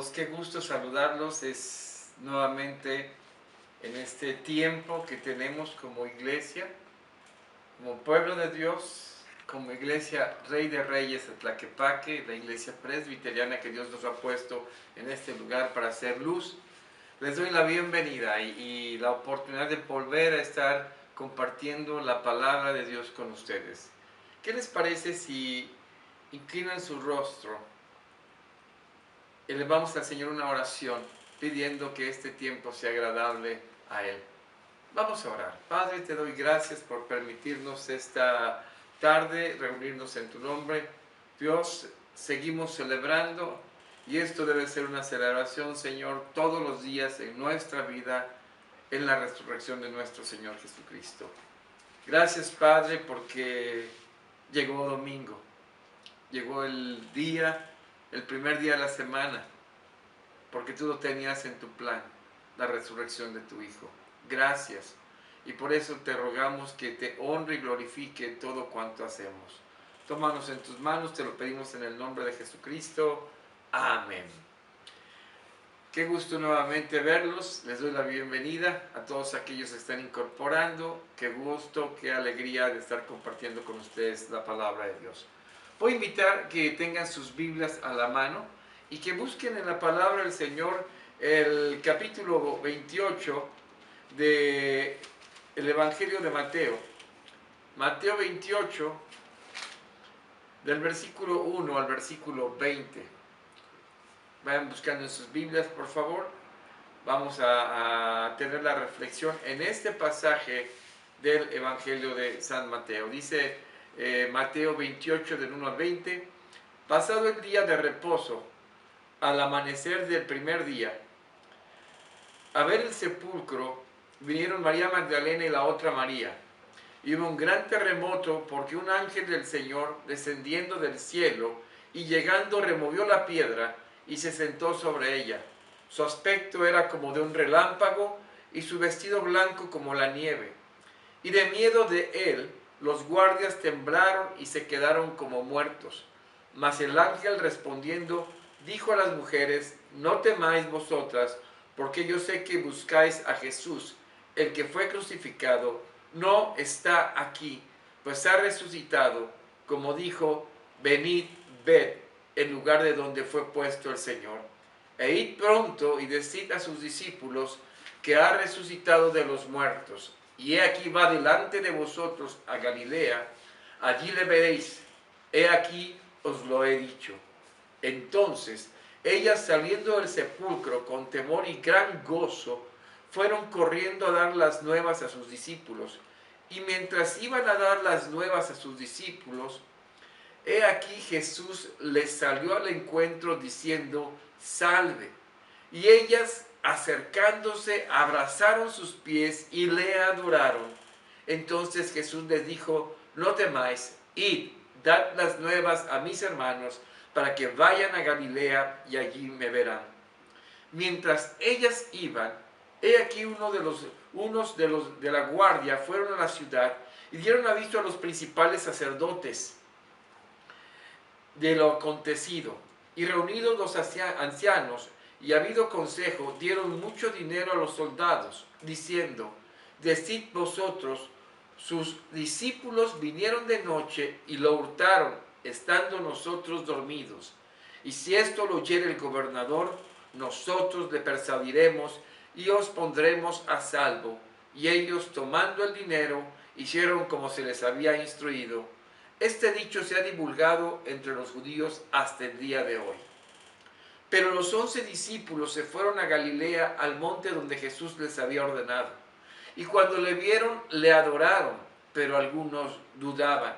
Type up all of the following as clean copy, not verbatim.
todos, qué gusto saludarlos. Es nuevamente en este tiempo que tenemos como iglesia, como pueblo de Dios, como iglesia Rey de Reyes de Tlaquepaque, la iglesia presbiteriana que Dios nos ha puesto en este lugar para hacer luz. Les doy la bienvenida y la oportunidad de volver a estar compartiendo la palabra de Dios con ustedes. ¿Qué les parece si inclinan su rostro? Elevamos al Señor una oración pidiendo que este tiempo sea agradable a Él. Vamos a orar. Padre, te doy gracias por permitirnos esta tarde reunirnos en tu nombre. Dios, seguimos celebrando y esto debe ser una celebración, Señor, todos los días en nuestra vida, en la resurrección de nuestro Señor Jesucristo. Gracias, Padre, porque llegó domingo, llegó el día, el primer día de la semana, porque tú lo tenías en tu plan, la resurrección de tu Hijo. Gracias. Y por eso te rogamos que te honre y glorifique todo cuanto hacemos. Tómanos en tus manos, te lo pedimos en el nombre de Jesucristo. Amén. Qué gusto nuevamente verlos. Les doy la bienvenida a todos aquellos que están incorporando. Qué gusto, qué alegría de estar compartiendo con ustedes la palabra de Dios. Voy a invitar que tengan sus Biblias a la mano y que busquen en la palabra del Señor el capítulo 28 del Evangelio de Mateo. Mateo 28, del versículo 1 al versículo 20. Vayan buscando en sus Biblias, por favor. Vamos a tener la reflexión en este pasaje del Evangelio de San Mateo. Dice Mateo 28, del 1 al 20. Pasado el día de reposo, al amanecer del primer día, a ver el sepulcro, vinieron María Magdalena y la otra María. Y hubo un gran terremoto porque un ángel del Señor, descendiendo del cielo y llegando, removió la piedra y se sentó sobre ella. Su aspecto era como de un relámpago y su vestido blanco como la nieve. Y de miedo de él, los guardias temblaron y se quedaron como muertos. Mas el ángel respondiendo, dijo a las mujeres, no temáis vosotras, porque yo sé que buscáis a Jesús, el que fue crucificado. No está aquí, pues ha resucitado, como dijo, venid, ved, el lugar de donde fue puesto el Señor. E id pronto y decid a sus discípulos que ha resucitado de los muertos. Y he aquí va delante de vosotros a Galilea, allí le veréis, he aquí os lo he dicho. Entonces, ellas saliendo del sepulcro con temor y gran gozo, fueron corriendo a dar las nuevas a sus discípulos. Y mientras iban a dar las nuevas a sus discípulos, he aquí Jesús les salió al encuentro diciendo, salve. Y ellas, acercándose, abrazaron sus pies y le adoraron. Entonces Jesús les dijo, no temáis, id, dad las nuevas a mis hermanos, para que vayan a Galilea y allí me verán. Mientras ellas iban, he aquí unos de la guardia fueron a la ciudad y dieron aviso a los principales sacerdotes de lo acontecido. Y reunidos los ancianos y habido consejo, dieron mucho dinero a los soldados, diciendo, decid vosotros, sus discípulos vinieron de noche y lo hurtaron, estando nosotros dormidos. Y si esto lo oyere el gobernador, nosotros le persuadiremos y os pondremos a salvo. Y ellos, tomando el dinero, hicieron como se les había instruido. Este dicho se ha divulgado entre los judíos hasta el día de hoy. Pero los 11 discípulos se fueron a Galilea, al monte donde Jesús les había ordenado. Y cuando le vieron, le adoraron, pero algunos dudaban.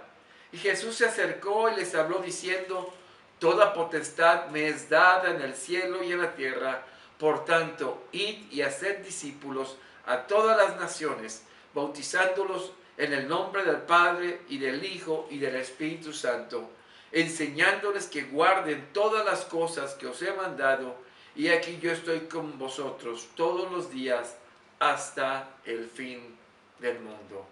Y Jesús se acercó y les habló diciendo, toda potestad me es dada en el cielo y en la tierra. Por tanto, id y haced discípulos a todas las naciones, bautizándolos en el nombre del Padre y del Hijo y del Espíritu Santo, enseñándoles que guarden todas las cosas que os he mandado, y aquí yo estoy con vosotros todos los días hasta el fin del mundo.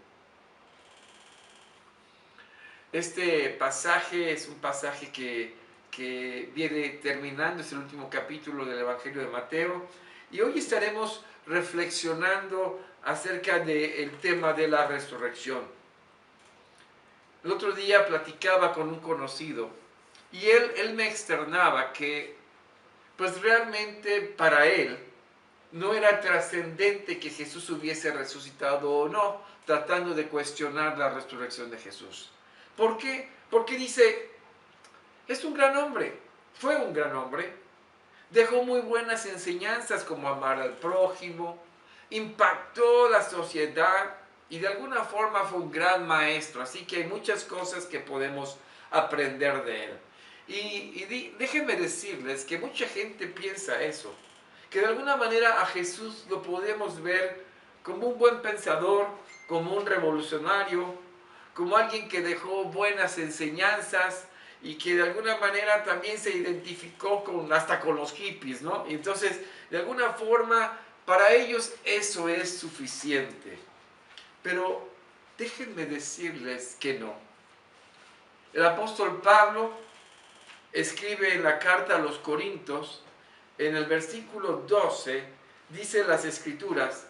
Este pasaje es un pasaje que que viene terminando, es el último capítulo del Evangelio de Mateo, y hoy estaremos reflexionando acerca del tema de la resurrección. El otro día platicaba con un conocido y él me externaba que pues realmente para él no era trascendente que Jesús hubiese resucitado o no, tratando de cuestionar la resurrección de Jesús. ¿Por qué? Porque dice, es un gran hombre, fue un gran hombre, dejó muy buenas enseñanzas como amar al prójimo, impactó la sociedad y de alguna forma fue un gran maestro, así que hay muchas cosas que podemos aprender de él. Déjenme decirles que mucha gente piensa eso, que de alguna manera a Jesús lo podemos ver como un buen pensador, como un revolucionario, como alguien que dejó buenas enseñanzas y que de alguna manera también se identificó hasta con los hippies, ¿no? Y entonces, de alguna forma, para ellos eso es suficiente. Pero déjenme decirles que no. El apóstol Pablo escribe en la carta a los Corintios, en el versículo 12, dice las Escrituras,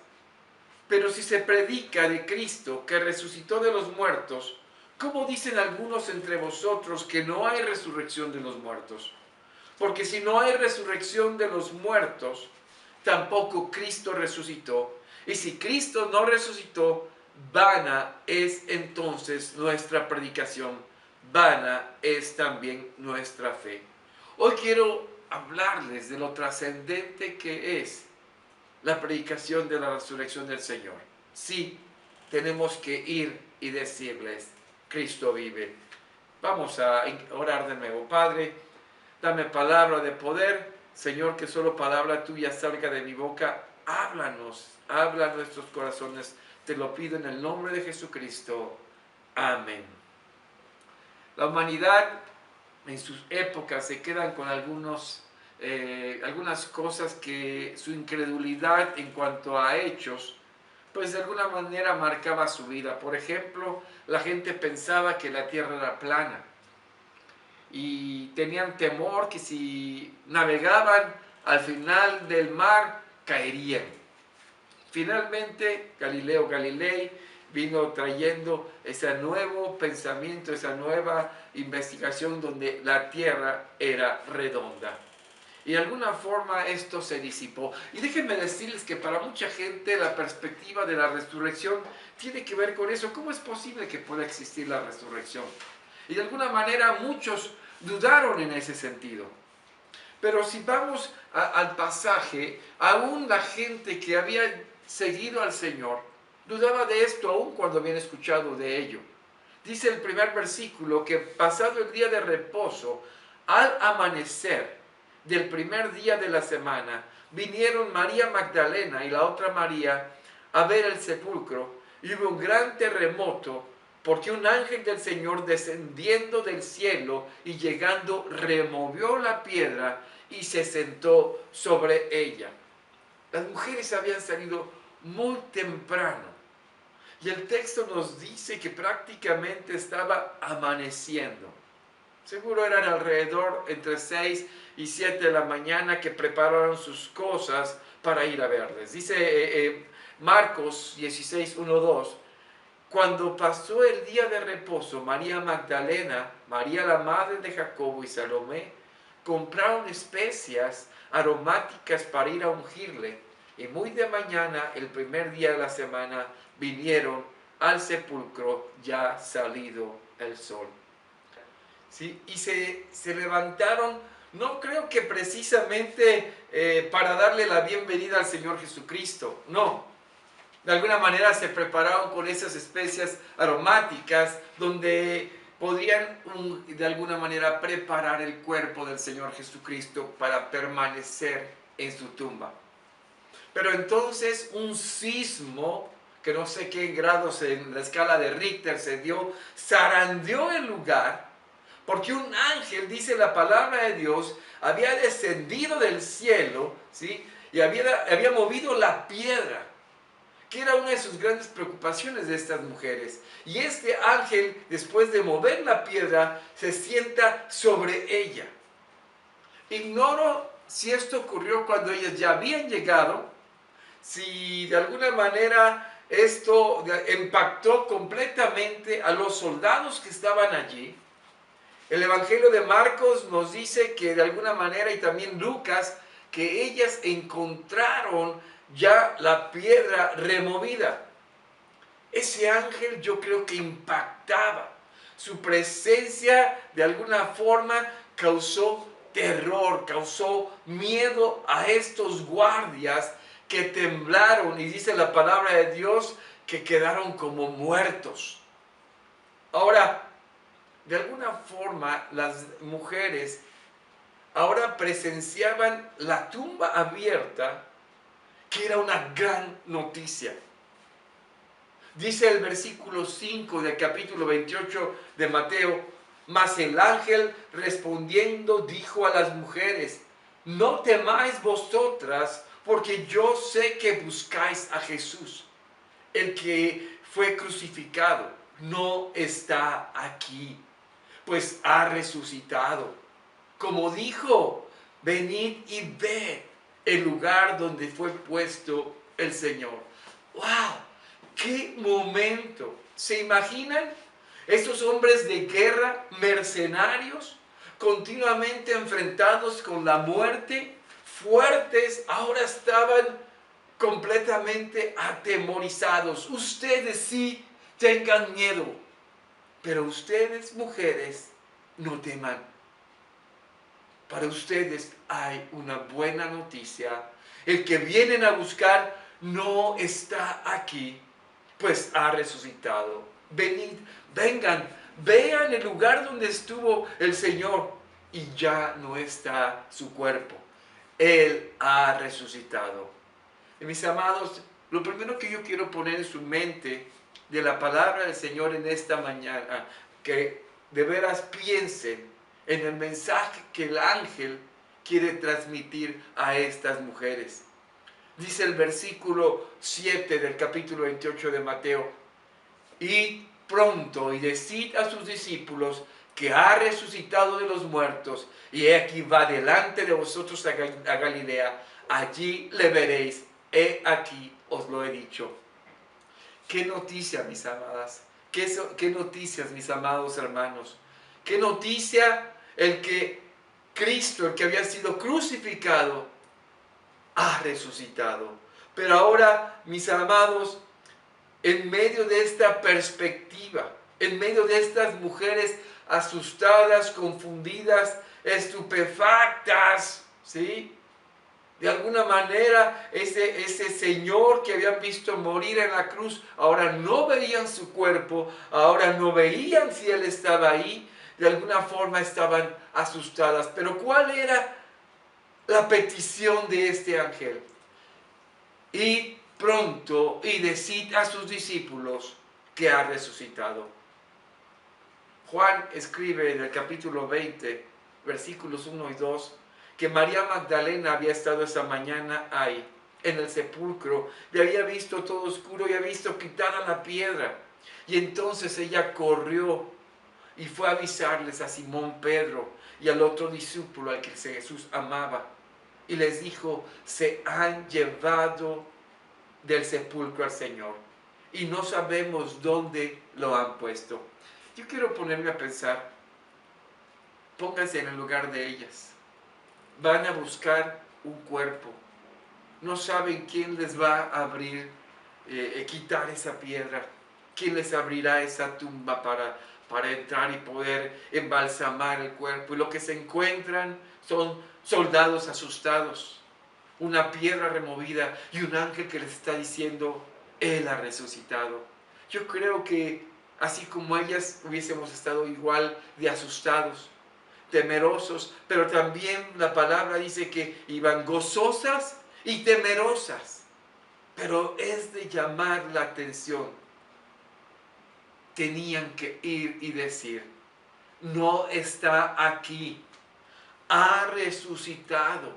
pero si se predica de Cristo que resucitó de los muertos, ¿cómo dicen algunos entre vosotros que no hay resurrección de los muertos? Porque si no hay resurrección de los muertos, tampoco Cristo resucitó. Y si Cristo no resucitó, vana es entonces nuestra predicación, vana es también nuestra fe. Hoy quiero hablarles de lo trascendente que es la predicación de la resurrección del Señor. Sí, tenemos que ir y decirles, Cristo vive. Vamos a orar de nuevo. Padre, dame palabra de poder. Señor, que solo palabra tuya salga de mi boca. Háblanos, habla a nuestros corazones. Te lo pido en el nombre de Jesucristo. Amén. La humanidad en sus épocas se quedan con algunas cosas que su incredulidad en cuanto a hechos, pues de alguna manera marcaba su vida. Por ejemplo, la gente pensaba que la tierra era plana y tenían temor que si navegaban al final del mar caerían. Finalmente, Galileo Galilei vino trayendo ese nuevo pensamiento, esa nueva investigación donde la tierra era redonda. Y de alguna forma esto se disipó. Y déjenme decirles que para mucha gente la perspectiva de la resurrección tiene que ver con eso. ¿Cómo es posible que pueda existir la resurrección? Y de alguna manera muchos dudaron en ese sentido. Pero si vamos al pasaje, aún la gente que había seguido al Señor dudaba de esto aún cuando habían escuchado de ello. Dice el primer versículo que pasado el día de reposo, al amanecer del primer día de la semana, vinieron María Magdalena y la otra María a ver el sepulcro, y hubo un gran terremoto, porque un ángel del Señor descendiendo del cielo y llegando removió la piedra y se sentó sobre ella. Las mujeres habían salido muy temprano y el texto nos dice que prácticamente estaba amaneciendo. Seguro eran alrededor entre 6 y 7 de la mañana que prepararon sus cosas para ir a verles. Dice Marcos 16, 1, 2. Cuando pasó el día de reposo, María Magdalena, María la madre de Jacobo y Salomé compraron especias aromáticas para ir a ungirle. Y muy de mañana, el primer día de la semana, vinieron al sepulcro ya salido el sol. ¿Sí? Y se levantaron, no creo que precisamente para darle la bienvenida al Señor Jesucristo, no. De alguna manera se prepararon con esas especias aromáticas donde podrían de alguna manera preparar el cuerpo del Señor Jesucristo para permanecer en su tumba. Pero entonces un sismo, que no sé qué grados en la escala de Richter se dio, zarandeó el lugar, porque un ángel, dice la palabra de Dios, había descendido del cielo, ¿sí? Y había movido la piedra, que era una de sus grandes preocupaciones de estas mujeres. Y este ángel, después de mover la piedra, se sienta sobre ella. Ignoro si esto ocurrió cuando ellas ya habían llegado, si de alguna manera esto impactó completamente a los soldados que estaban allí. El Evangelio de Marcos nos dice que de alguna manera, y también Lucas, que ellas encontraron ya la piedra removida. Ese ángel yo creo que impactaba. Su presencia de alguna forma causó terror, causó miedo a estos guardias que temblaron, y dice la palabra de Dios que quedaron como muertos. Ahora, de alguna forma las mujeres ahora presenciaban la tumba abierta, que era una gran noticia. Dice el versículo 5 del capítulo 28 de Mateo: mas el ángel respondiendo dijo a las mujeres: no temáis vosotras, porque yo sé que buscáis a Jesús, el que fue crucificado. No está aquí, pues ha resucitado. Como dijo, venid y ved el lugar donde fue puesto el Señor. ¡Wow! ¡Qué momento! ¿Se imaginan? Estos hombres de guerra, mercenarios, continuamente enfrentados con la muerte, fuertes, ahora estaban completamente atemorizados. Ustedes sí tengan miedo, pero ustedes, mujeres, no teman. Para ustedes hay una buena noticia. El que vienen a buscar no está aquí, pues ha resucitado. Venid, vengan, vean el lugar donde estuvo el Señor, y ya no está su cuerpo. Él ha resucitado. Y mis amados, lo primero que yo quiero poner en su mente de la palabra del Señor en esta mañana, que de veras piensen en el mensaje que el ángel quiere transmitir a estas mujeres. Dice el versículo 7 del capítulo 28 de Mateo: id pronto y decid a sus discípulos que ha resucitado de los muertos, y he aquí va delante de vosotros a Galilea, allí le veréis, he aquí os lo he dicho. Qué noticia, mis amadas, qué noticias, mis amados hermanos, qué noticia el que Cristo, el que había sido crucificado, ha resucitado. Pero ahora, mis amados, en medio de esta perspectiva, en medio de estas mujeres asustadas, confundidas, estupefactas, ¿sí? De alguna manera, ese Señor que habían visto morir en la cruz, ahora no veían su cuerpo, ahora no veían si Él estaba ahí, de alguna forma estaban asustadas. Pero ¿cuál era la petición de este ángel? Id pronto y decid a sus discípulos que ha resucitado. Juan escribe en el capítulo 20, versículos 1 y 2, que María Magdalena había estado esa mañana ahí, en el sepulcro, y había visto todo oscuro y había visto quitada la piedra. Y entonces ella corrió y fue a avisarles a Simón Pedro y al otro discípulo al que Jesús amaba. Y les dijo: se han llevado del sepulcro al Señor y no sabemos dónde lo han puesto. Yo quiero ponerme a pensar, pónganse en el lugar de ellas. Van a buscar un cuerpo. No saben quién les va a abrir, quitar esa piedra. ¿Quién les abrirá esa tumba para entrar y poder embalsamar el cuerpo? Y lo que se encuentran son soldados asustados, una piedra removida y un ángel que les está diciendo: Él ha resucitado. Yo creo que así como ellas hubiésemos estado igual de asustados, temerosos, pero también la palabra dice que iban gozosas y temerosas. Pero es de llamar la atención. Tenían que ir y decir: no está aquí, ha resucitado.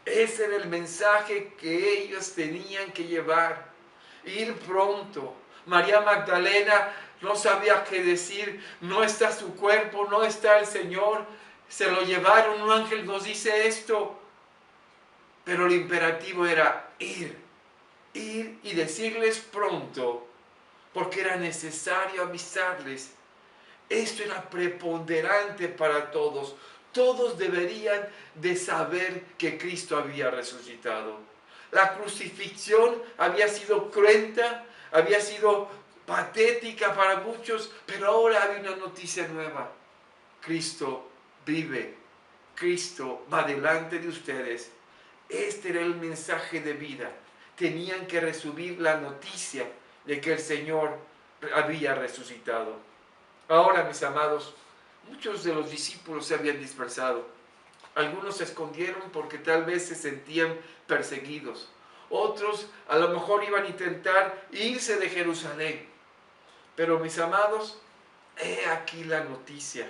Ese era el mensaje que ellos tenían que llevar. Ir pronto. María Magdalena no sabía qué decir. No está su cuerpo, no está el Señor. se lo llevaron, un ángel nos dice esto, pero el imperativo era ir y decirles pronto, porque era necesario avisarles. Esto era preponderante para todos. Todos deberían de saber que Cristo había resucitado. La crucifixión había sido cruenta, había sido patética para muchos, pero ahora hay una noticia nueva. Cristo vive, Cristo va delante de ustedes. Este era el mensaje de vida. Tenían que recibir la noticia de que el Señor había resucitado. Ahora, mis amados, muchos de los discípulos se habían dispersado. Algunos se escondieron porque tal vez se sentían perseguidos. Otros a lo mejor iban a intentar irse de Jerusalén. Pero, mis amados, he aquí la noticia.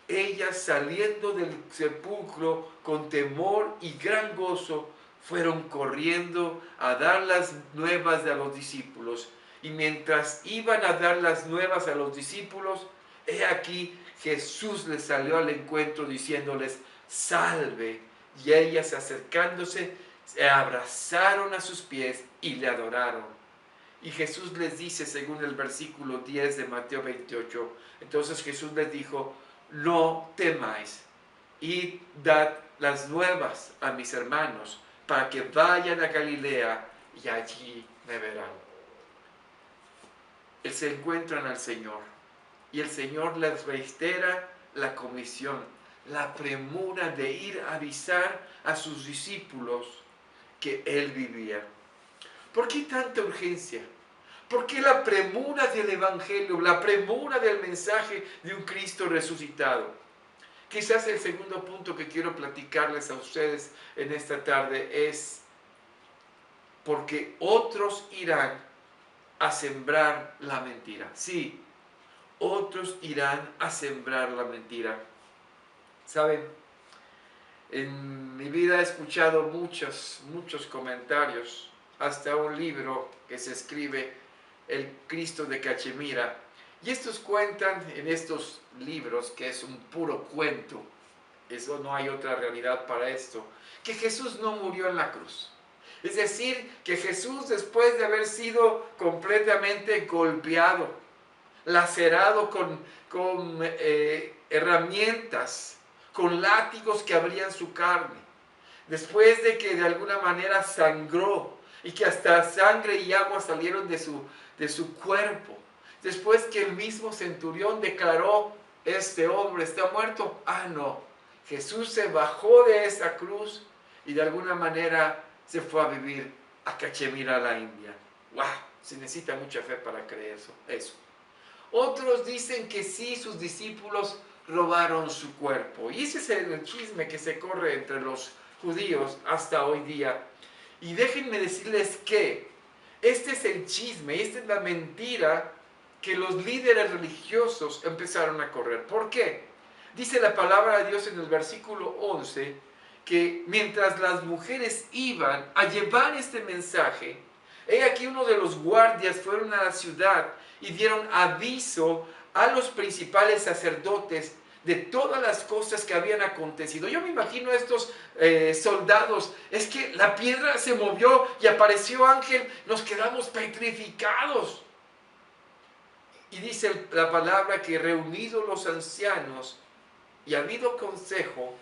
Ellas, saliendo del sepulcro con temor y gran gozo, fueron corriendo a dar las nuevas a los discípulos. Y mientras iban a dar las nuevas a los discípulos, he aquí Jesús les salió al encuentro diciéndoles: salve. Y ellas, acercándose, se abrazaron a sus pies y le adoraron. Y Jesús les dice, según el versículo 10 de Mateo 28, entonces Jesús les dijo: no temáis, id, dad las nuevas a mis hermanos, para que vayan a Galilea y allí me verán. Se encuentran al Señor y el Señor les reitera la comisión, la premura de ir a avisar a sus discípulos que Él vivía. ¿Por qué tanta urgencia? ¿Por qué la premura del Evangelio, la premura del mensaje de un Cristo resucitado? Quizás el segundo punto que quiero platicarles a ustedes en esta tarde es porque otros irán a sembrar la mentira. Sí, otros irán a sembrar la mentira. ¿Saben? En mi vida he escuchado muchos comentarios, hasta un libro que se escribe, El Cristo de Cachemira. Y estos cuentan en estos libros, que es un puro cuento, eso no hay otra realidad para esto, que Jesús no murió en la cruz. Es decir, que Jesús, después de haber sido completamente golpeado, lacerado con herramientas, con látigos que abrían su carne, después de que de alguna manera sangró y que hasta sangre y agua salieron de su cuerpo, después que el mismo centurión declaró: este hombre está muerto. Ah, no, Jesús se bajó de esa cruz y de alguna manera se fue a vivir a Cachemira, la India. ¡Wow! Se necesita mucha fe para creer eso. Otros dicen que sí, sus discípulos robaron su cuerpo. Y ese es el chisme que se corre entre los judíos hasta hoy día. Y déjenme decirles que este es el chisme, esta es la mentira que los líderes religiosos empezaron a correr. ¿Por qué? Dice la palabra de Dios en el versículo 11 que mientras las mujeres iban a llevar este mensaje, he aquí uno de los guardias fueron a la ciudad y dieron aviso a los principales sacerdotes de todas las cosas que habían acontecido. Yo me imagino a estos soldados: es que la piedra se movió y apareció ángel, nos quedamos petrificados. Y dice la palabra que reunidos los ancianos y habido consejo,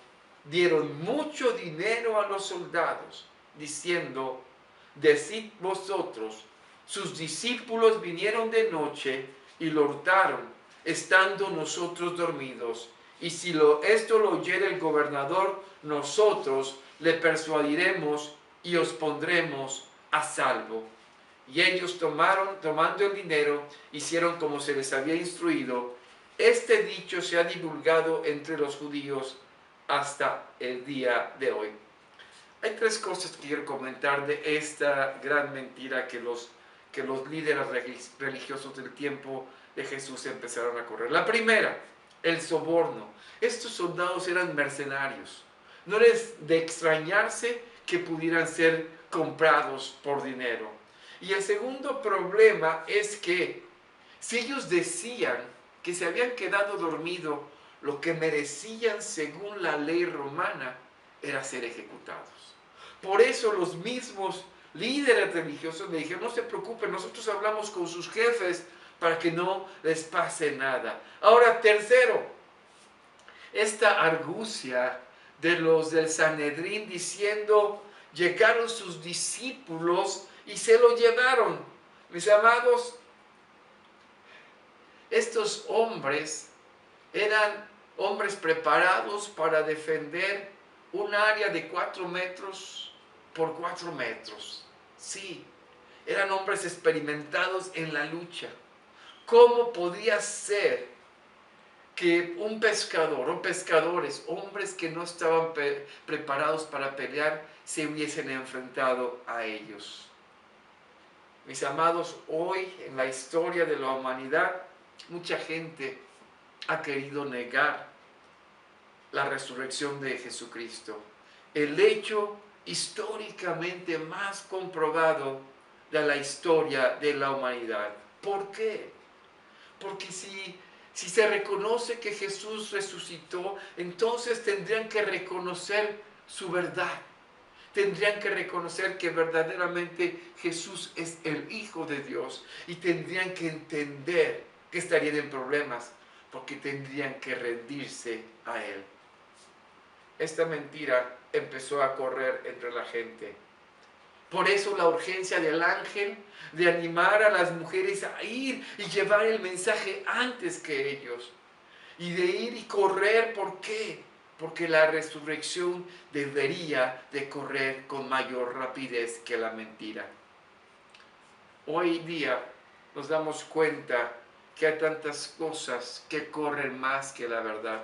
dieron mucho dinero a los soldados, diciendo: decid vosotros, sus discípulos vinieron de noche y lo hurtaron, estando nosotros dormidos. Y si esto lo oyere el gobernador, nosotros le persuadiremos y os pondremos a salvo. Y ellos tomando el dinero, hicieron como se les había instruido. Este dicho se ha divulgado entre los judíos hasta el día de hoy. Hay tres cosas que quiero comentar de esta gran mentira que los líderes religiosos del tiempo de Jesús empezaron a correr. La primera, el soborno. Estos soldados eran mercenarios. No es de extrañarse que pudieran ser comprados por dinero. Y el segundo problema es que si ellos decían que se habían quedado dormidos, lo que merecían según la ley romana era ser ejecutados. Por eso los mismos líderes religiosos le dijeron, no se preocupen, nosotros hablamos con sus jefes para que no les pase nada. Ahora, tercero, esta argucia de los del Sanedrín diciendo, llegaron sus discípulos y se lo llevaron. Mis amados, estos hombres eran hombres preparados para defender un área de 4 metros por 4 metros. Sí, eran hombres experimentados en la lucha. ¿Cómo podía ser que un pescador o pescadores, hombres que no estaban preparados para pelear, se hubiesen enfrentado a ellos? Mis amados, hoy en la historia de la humanidad, mucha gente ha querido negar la resurrección de Jesucristo, el hecho históricamente más comprobado de la historia de la humanidad. ¿Por qué? Porque si se reconoce que Jesús resucitó, entonces tendrían que reconocer su verdad. Tendrían que reconocer que verdaderamente Jesús es el Hijo de Dios y tendrían que entender que estarían en problemas porque tendrían que rendirse a Él. Esta mentira empezó a correr entre la gente. Por eso la urgencia del ángel de animar a las mujeres a ir y llevar el mensaje antes que ellos. Y de ir y correr, ¿por qué? Porque la resurrección debería de correr con mayor rapidez que la mentira. Hoy día nos damos cuenta que hay tantas cosas que corren más que la verdad.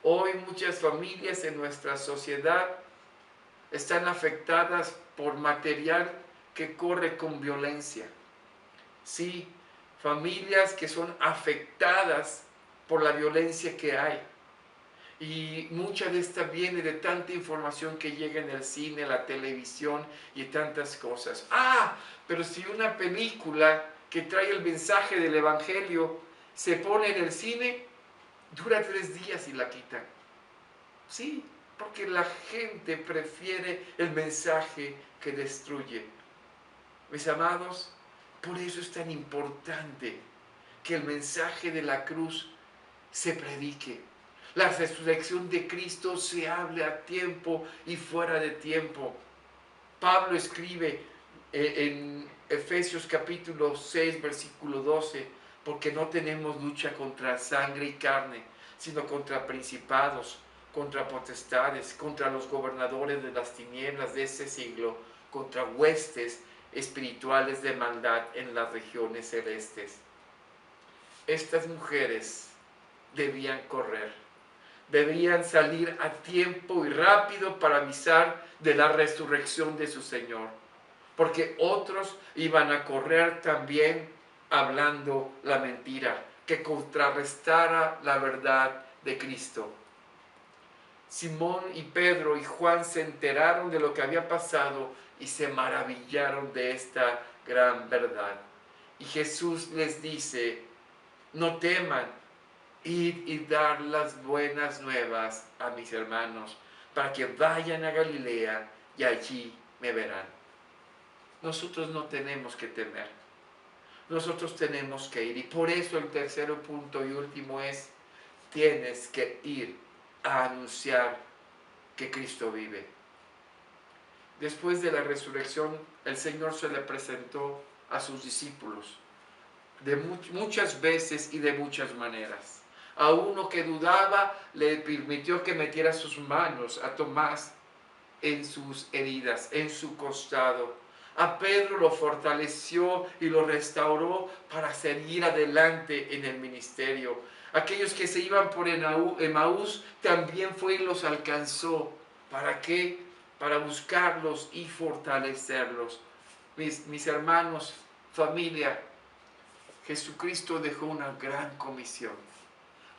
Hoy muchas familias en nuestra sociedad están afectadas por material que corre con violencia. Sí, familias que son afectadas por la violencia que hay. Y mucha de esta viene de tanta información que llega en el cine, la televisión y tantas cosas. Pero si una película que trae el mensaje del Evangelio se pone en el cine, dura 3 días y la quitan. Sí, porque la gente prefiere el mensaje que destruye. Mis amados, por eso es tan importante que el mensaje de la cruz se predique. La resurrección de Cristo se hable a tiempo y fuera de tiempo. Pablo escribe en Efesios capítulo 6, versículo 12, porque no tenemos lucha contra sangre y carne, sino contra principados, contra potestades, contra los gobernadores de las tinieblas de ese siglo, contra huestes espirituales de maldad en las regiones celestes. Estas mujeres debían correr, debían salir a tiempo y rápido para avisar de la resurrección de su Señor, porque otros iban a correr también hablando la mentira, que contrarrestara la verdad de Cristo. Simón y Pedro y Juan se enteraron de lo que había pasado y se maravillaron de esta gran verdad. Y Jesús les dice, no teman, id y dar las buenas nuevas a mis hermanos, para que vayan a Galilea y allí me verán. Nosotros no tenemos que temer, nosotros tenemos que ir. Y por eso el tercer punto y último es, tienes que ir a anunciar que Cristo vive. Después de la resurrección, el Señor se le presentó a sus discípulos de muchas veces y de muchas maneras. A uno que dudaba le permitió que metiera sus manos, a Tomás, en sus heridas, en su costado. A Pedro lo fortaleció y lo restauró para seguir adelante en el ministerio. Aquellos que se iban por Emaús también fue y los alcanzó. ¿Para qué? Para buscarlos y fortalecerlos. Mis hermanos, familia, Jesucristo dejó una gran comisión,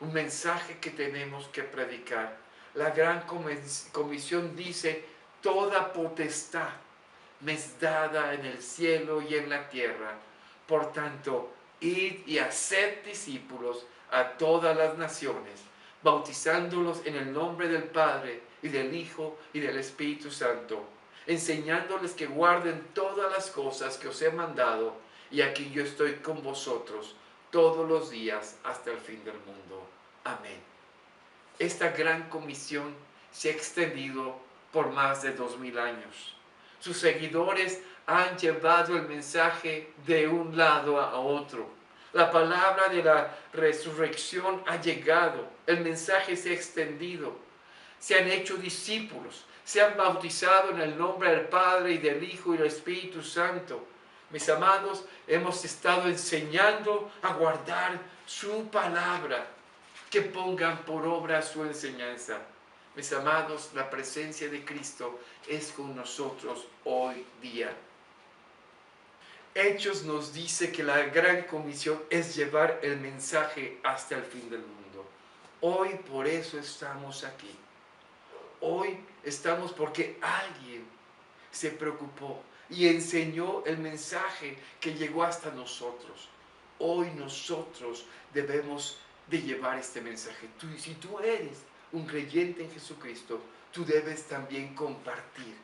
un mensaje que tenemos que predicar. La gran comisión dice, toda potestad me es dada en el cielo y en la tierra. Por tanto, id y haced discípulos a todas las naciones, bautizándolos en el nombre del Padre y del Hijo y del Espíritu Santo, enseñándoles que guarden todas las cosas que os he mandado, y aquí yo estoy con vosotros todos los días hasta el fin del mundo. Amén. Esta gran comisión se ha extendido por más de 2000 años. Sus seguidores han llevado el mensaje de un lado a otro. La palabra de la resurrección ha llegado, el mensaje se ha extendido, se han hecho discípulos, se han bautizado en el nombre del Padre y del Hijo y del Espíritu Santo. Mis amados, hemos estado enseñando a guardar su palabra, que pongan por obra su enseñanza. Mis amados, la presencia de Cristo es con nosotros hoy día. Hechos nos dice que la gran comisión es llevar el mensaje hasta el fin del mundo. Hoy por eso estamos aquí. Hoy estamos porque alguien se preocupó y enseñó el mensaje que llegó hasta nosotros. Hoy nosotros debemos de llevar este mensaje. Si tú eres un creyente en Jesucristo, tú debes también compartir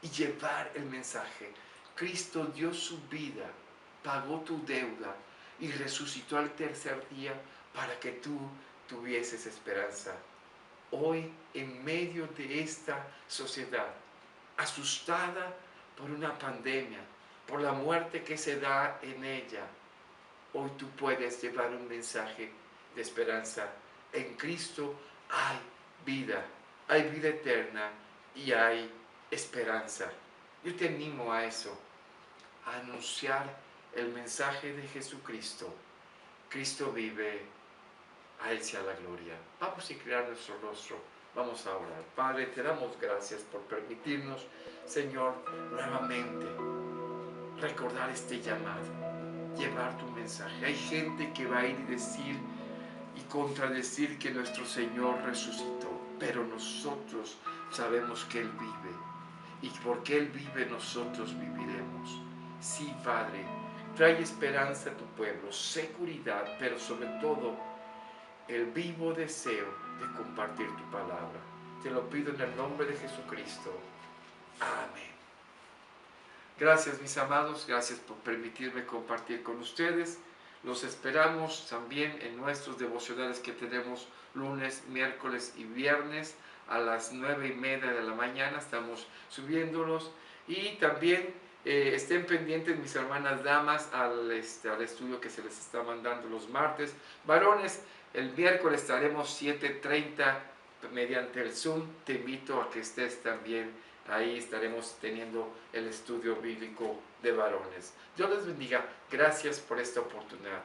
y llevar el mensaje. Cristo dio su vida, pagó tu deuda y resucitó al tercer día para que tú tuvieses esperanza. Hoy, en medio de esta sociedad asustada por una pandemia, por la muerte que se da en ella, hoy tú puedes llevar un mensaje de esperanza. En Cristo hay vida eterna y hay esperanza. Yo te animo a eso, a anunciar el mensaje de Jesucristo. Cristo vive, a Él sea la gloria. Vamos a inclinar nuestro rostro, vamos a orar. Padre, te damos gracias por permitirnos, Señor, nuevamente recordar este llamado, llevar tu mensaje. Hay gente que va a ir y decir y contradecir que nuestro Señor resucitó, pero nosotros sabemos que Él vive, y porque Él vive nosotros viviremos. Sí, Padre, trae esperanza a tu pueblo, seguridad, pero sobre todo el vivo deseo de compartir tu palabra. Te lo pido en el nombre de Jesucristo. Amén. Gracias, mis amados, gracias por permitirme compartir con ustedes. Los esperamos también en nuestros devocionales que tenemos lunes, miércoles y viernes a las 9:30 de la mañana. Estamos subiéndolos. Y también estén pendientes, mis hermanas damas, al estudio que se les está mandando los martes. Varones, el miércoles estaremos 7:30 mediante el Zoom. Te invito a que estés también. Ahí estaremos teniendo el estudio bíblico de varones. Dios les bendiga. Gracias por esta oportunidad.